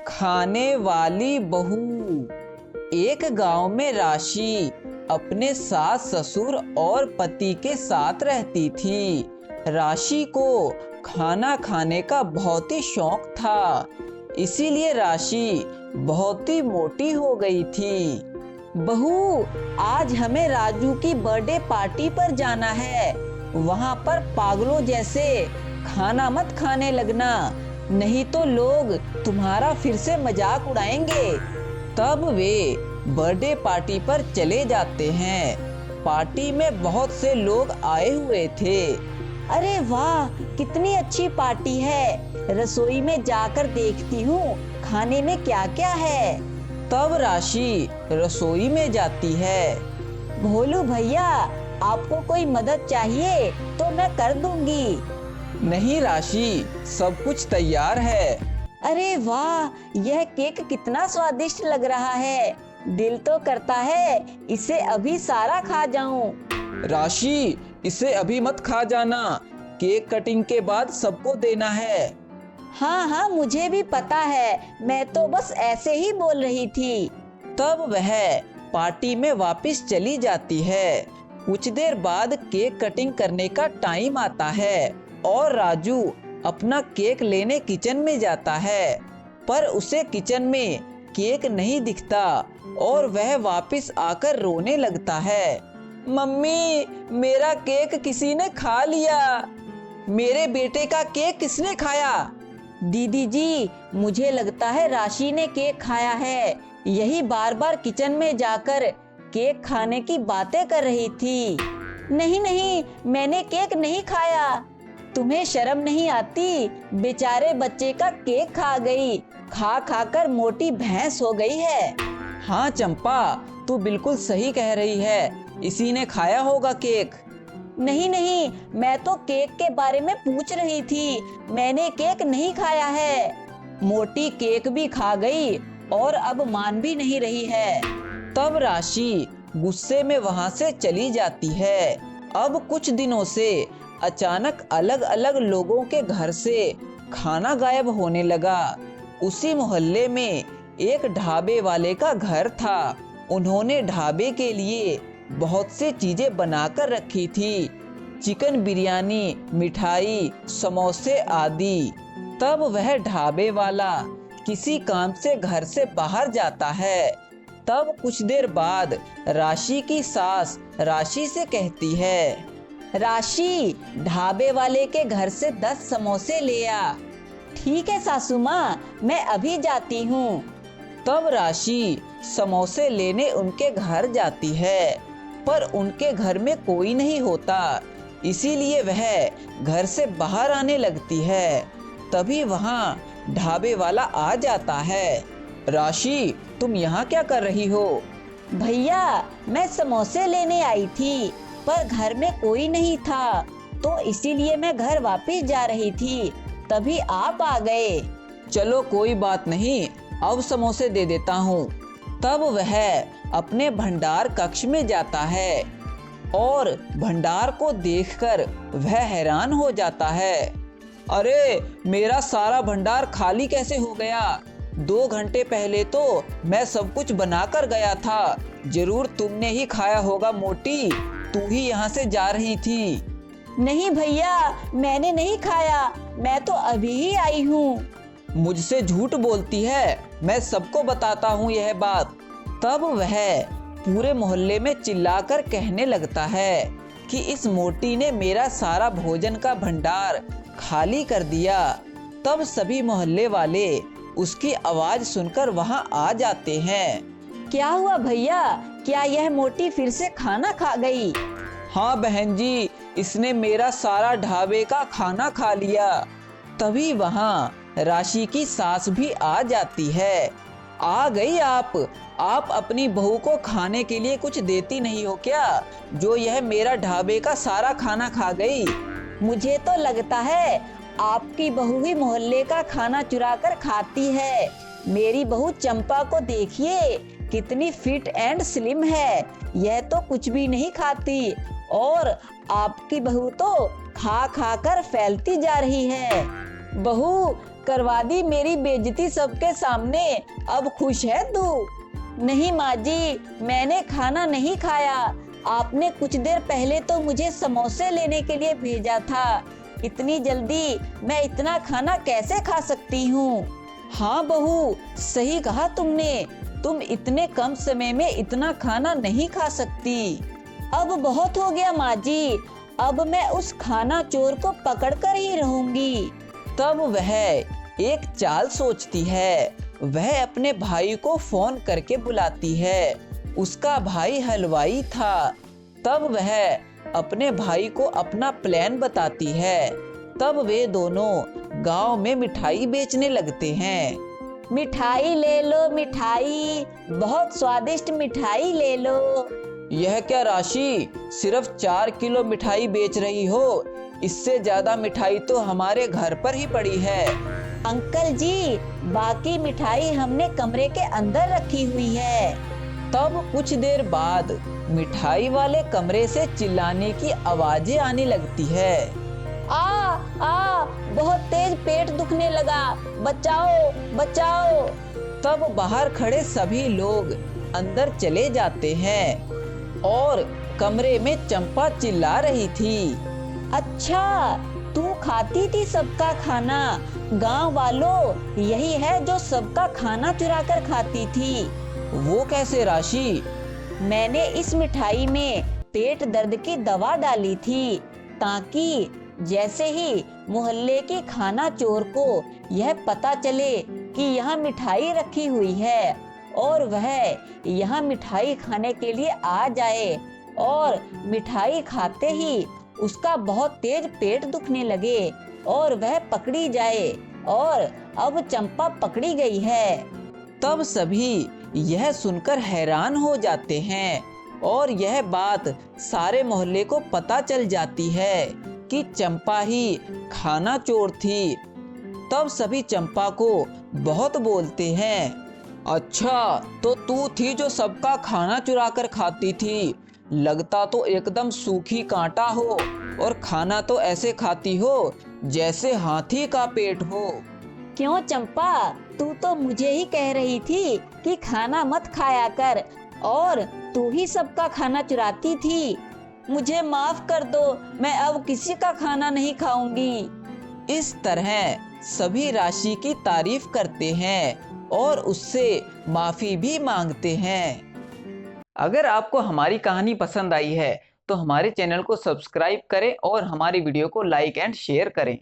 खाने वाली बहू। एक गांव में राशि अपने सास ससुर और पति के साथ रहती थी। राशि को खाना खाने का बहुत ही शौक था, इसीलिए राशि बहुत ही मोटी हो गई थी। बहू, आज हमें राजू की बर्थडे पार्टी पर जाना है। वहाँ पर पागलों जैसे खाना मत खाने लगना, नहीं तो लोग तुम्हारा फिर से मजाक उड़ाएंगे। तब वे बर्थडे पार्टी पर चले जाते हैं। पार्टी में बहुत से लोग आए हुए थे। अरे वाह, कितनी अच्छी पार्टी है। रसोई में जाकर देखती हूँ खाने में क्या क्या है। तब राशि रसोई में जाती है। भोलू भैया, आपको कोई मदद चाहिए तो मैं कर दूंगी। नहीं राशि, सब कुछ तैयार है। अरे वाह, यह केक कितना स्वादिष्ट लग रहा है। दिल तो करता है इसे अभी सारा खा जाऊं। राशि, इसे अभी मत खा जाना, केक कटिंग के बाद सबको देना है। हाँ हाँ, मुझे भी पता है, मैं तो बस ऐसे ही बोल रही थी। तब वह पार्टी में वापस चली जाती है। कुछ देर बाद केक कटिंग करने का टाइम आता है और राजू अपना केक लेने किचन में जाता है, पर उसे किचन में केक नहीं दिखता और वह वापस आकर रोने लगता है। मम्मी, मेरा केक किसी ने खा लिया। मेरे बेटे का केक किसने खाया? दीदी जी, मुझे लगता है राशि ने केक खाया है। यही बार बार किचन में जाकर केक खाने की बातें कर रही थी। नहीं नहीं, मैंने केक नहीं खाया। तुम्हें शर्म नहीं आती? बेचारे बच्चे का केक खा गई, खा खा कर मोटी भैंस हो गई है। हाँ चंपा, तू बिल्कुल सही कह रही है, इसी ने खाया होगा केक। नहीं नहीं, मैं तो केक के बारे में पूछ रही थी, मैंने केक नहीं खाया है। मोटी केक भी खा गई और अब मान भी नहीं रही है। तब राशि गुस्से में वहाँ से चली जाती है। अब कुछ दिनों से अचानक अलग अलग लोगों के घर से खाना गायब होने लगा। उसी मोहल्ले में एक ढाबे वाले का घर था। उन्होंने ढाबे के लिए बहुत सी चीजें बनाकर रखी थी, चिकन बिरयानी, मिठाई, समोसे आदि। तब वह ढाबे वाला किसी काम से घर से बाहर जाता है। तब कुछ देर बाद राशि की सास राशि से कहती है, राशि, ढाबे वाले के घर से 10 समोसे ले आ। ठीक है सासू माँ, मैं अभी जाती हूँ। तब राशि समोसे लेने उनके घर जाती है, पर उनके घर में कोई नहीं होता, इसीलिए वह घर से बाहर आने लगती है। तभी वहाँ ढाबे वाला आ जाता है। राशि, तुम यहाँ क्या कर रही हो? भैया, मैं समोसे लेने आई थी, पर घर में कोई नहीं था, तो इसीलिए मैं घर वापस जा रही थी, तभी आप आ गए। चलो कोई बात नहीं, अब समोसे दे देता हूँ। तब वह अपने भंडार कक्ष में जाता है और भंडार को देखकर वह हैरान हो जाता है। अरे, मेरा सारा भंडार खाली कैसे हो गया? 2 घंटे पहले तो मैं सब कुछ बनाकर गया था। जरूर तुमने ही खाया होगा मोटी, तू ही यहाँ से जा रही थी। नहीं भैया, मैंने नहीं खाया, मैं तो अभी ही आई हूँ। मुझसे झूठ बोलती है, मैं सबको बताता हूँ यह बात। तब वह पूरे मोहल्ले में चिल्लाकर कहने लगता है कि इस मोटी ने मेरा सारा भोजन का भंडार खाली कर दिया। तब सभी मोहल्ले वाले उसकी आवाज सुनकर वहाँ आ जाते हैं। क्या हुआ भैया, क्या यह मोटी फिर से खाना खा गई? हाँ बहन जी, इसने मेरा सारा ढाबे का खाना खा लिया। तभी वहाँ राशि की सास भी आ जाती है। आ गई आप अपनी बहू को खाने के लिए कुछ देती नहीं हो क्या, जो यह मेरा ढाबे का सारा खाना खा गई? मुझे तो लगता है आपकी बहू ही मोहल्ले का खाना चुरा कर खाती है। मेरी बहू चंपा को देखिए, कितनी फिट एंड स्लिम है, यह तो कुछ भी नहीं खाती और आपकी बहू तो खा खा कर फैलती जा रही है। बहू, करवा दी मेरी बेइज्जती सबके सामने। अब खुश है तू? नहीं माँ जी, मैंने खाना नहीं खाया। आपने कुछ देर पहले तो मुझे समोसे लेने के लिए भेजा था। इतनी जल्दी मैं इतना खाना कैसे खा सकती हूँ? हाँ बहू, सही कहा तुमने। तुम इतने कम समय में इतना खाना नहीं खा सकती। अब बहुत हो गया माँ जी, अब मैं उस खाना चोर को पकड़ कर ही रहूंगी। तब वह एक चाल सोचती है। वह अपने भाई को फोन करके बुलाती है। उसका भाई हलवाई था। तब वह अपने भाई को अपना प्लान बताती है। तब वे दोनों गांव में मिठाई बेचने लगते हैं। मिठाई ले लो मिठाई, बहुत स्वादिष्ट मिठाई ले लो। यह क्या राशि, सिर्फ 4 किलो मिठाई बेच रही हो? इससे ज्यादा मिठाई तो हमारे घर पर ही पड़ी है। अंकल जी, बाकी मिठाई हमने कमरे के अंदर रखी हुई है। तब कुछ देर बाद मिठाई वाले कमरे से चिल्लाने की आवाजें आने लगती है। आ बहुत तेज पेट दुखने लगा, बचाओ बचाओ। तब बाहर खड़े सभी लोग अंदर चले जाते हैं और कमरे में चंपा चिल्ला रही थी। अच्छा, तू खाती थी सबका खाना? गांव वालों, यही है जो सबका खाना चुरा कर खाती थी। वो कैसे राशि? मैंने इस मिठाई में पेट दर्द की दवा डाली थी, ताकि जैसे ही मोहल्ले की खाना चोर को यह पता चले कि यहाँ मिठाई रखी हुई है और वह यहाँ मिठाई खाने के लिए आ जाए और मिठाई खाते ही उसका बहुत तेज पेट दुखने लगे और वह पकड़ी जाए। और अब चंपा पकड़ी गई है। तब सभी यह सुनकर हैरान हो जाते हैं और यह बात सारे मोहल्ले को पता चल जाती है कि चंपा ही खाना चोर थी। तब सभी चंपा को बहुत बोलते हैं। अच्छा, तो तू थी जो सबका खाना चुरा कर खाती थी। लगता तो एकदम सूखी कांटा हो और खाना तो ऐसे खाती हो जैसे हाथी का पेट हो। क्यों चंपा, तू तो मुझे ही कह रही थी कि खाना मत खाया कर और तू ही सबका खाना चुराती थी। मुझे माफ कर दो, मैं अब किसी का खाना नहीं खाऊंगी। इस तरह सभी राशि की तारीफ करते हैं और उससे माफी भी मांगते हैं। अगर आपको हमारी कहानी पसंद आई है तो हमारे चैनल को सब्सक्राइब करें और हमारी वीडियो को लाइक एंड शेयर करें।